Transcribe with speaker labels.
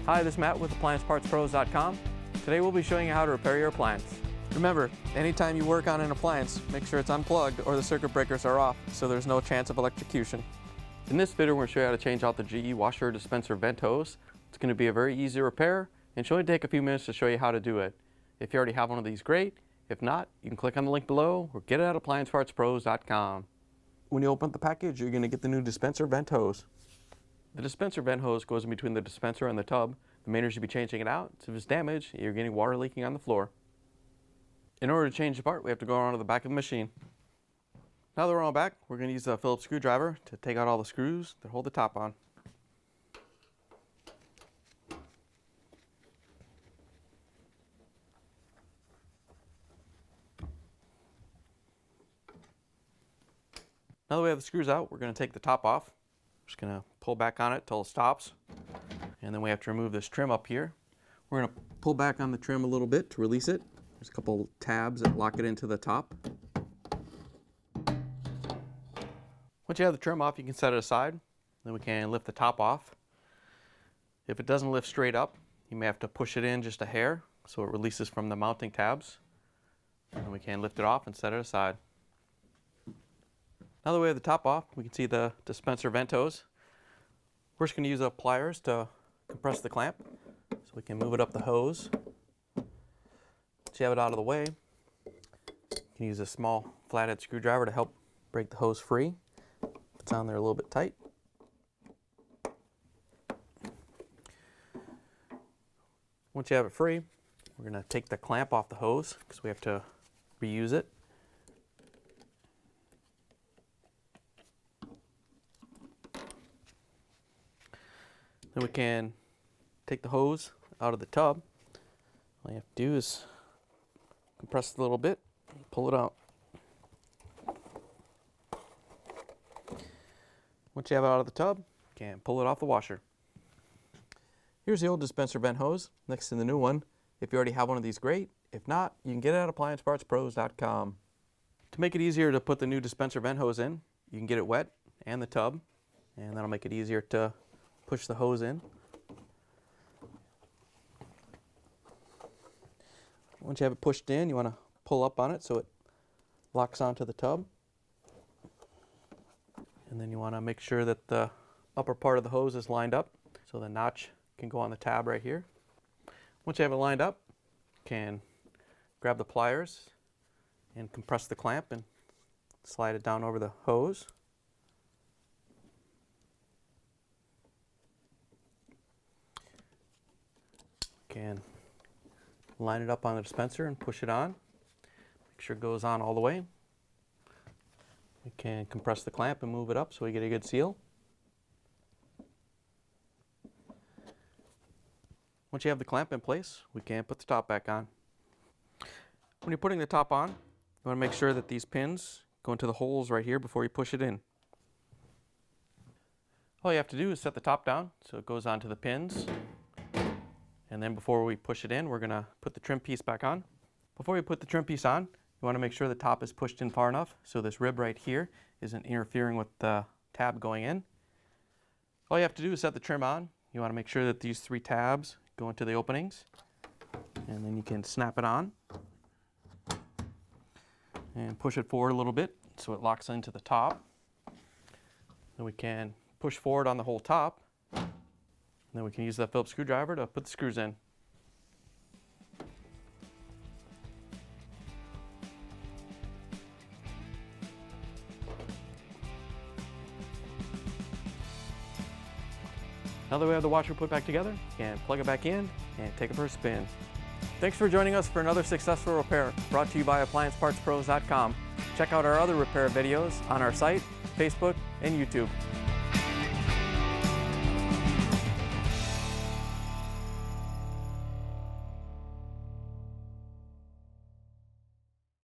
Speaker 1: Hi, this is Matt with AppliancePartsPros.com. Today we'll be showing you how to repair your appliance. Remember, anytime you work on an appliance, make sure it's unplugged or the circuit breakers are off so there's no chance of electrocution. In this video, we're going to show you how to change out the GE Washer Dispenser Vent Hose. It's going to be a very easy repair and should only take a few minutes to show you how to do it. If you already have one of these, great. If not, you can click on the link below or get it at AppliancePartsPros.com. When you open up the package, you're going to get the new dispenser vent hose. The dispenser vent hose goes in between the dispenser and the tub. The main reason you'll be changing it out is if it's damaged, you're getting water leaking on the floor. In order to change the part, we have to go around to the back of the machine. Now that we're on the back, we're going to use a Phillips screwdriver to take out all the screws that hold the top on. Now that we have the screws out, we're going to take the top off. Just going to pull back on it till it stops. And then we have to remove this trim up here. We're going to pull back on the trim a little bit to release it. There's a couple tabs that lock it into the top. Once you have the trim off, you can set it aside. Then we can lift the top off. If it doesn't lift straight up, you may have to push it in just a hair so it releases from the mounting tabs. And then we can lift it off and set it aside. Now that we have the top off, we can see the dispenser vent hose. We're just going to use pliers to compress the clamp so we can move it up the hose. Once you have it out of the way, you can use a small flathead screwdriver to help break the hose free. It's on there a little bit tight. Once you have it free, we're going to take the clamp off the hose because we have to reuse it. Then we can take the hose out of the tub. All you have to do is compress it a little bit, pull it out. Once you have it out of the tub, you can pull it off the washer. Here's the old dispenser vent hose next to the new one. If you already have one of these, great. If not, you can get it at AppliancePartsPros.com. To make it easier to put the new dispenser vent hose in, you can get it wet and the tub, and that'll make it easier to push the hose in. Once you have it pushed in, you want to pull up on it so it locks onto the tub. And then you want to make sure that the upper part of the hose is lined up so the notch can go on the tab right here. Once you have it lined up, you can grab the pliers and compress the clamp and slide it down over the hose. Can line it up on the dispenser and push it on. Make sure it goes on all the way. We can compress the clamp and move it up so we get a good seal. Once you have the clamp in place, we can put the top back on. When you're putting the top on, you want to make sure that these pins go into the holes right here before you push it in. All you have to do is set the top down so it goes onto the pins. And then before we push it in, we're going to put the trim piece back on. Before we put the trim piece on, you want to make sure the top is pushed in far enough so this rib right here isn't interfering with the tab going in. All you have to do is set the trim on. You want to make sure that these three tabs go into the openings. And then you can snap it on. And push it forward a little bit so it locks into the top. Then we can push forward on the whole top. Then we can use that Phillips screwdriver to put the screws in. Now that we have the washer put back together, you can plug it back in and take it for a spin. Thanks for joining us for another successful repair brought to you by AppliancePartsPros.com. Check out our other repair videos on our site, Facebook, and YouTube.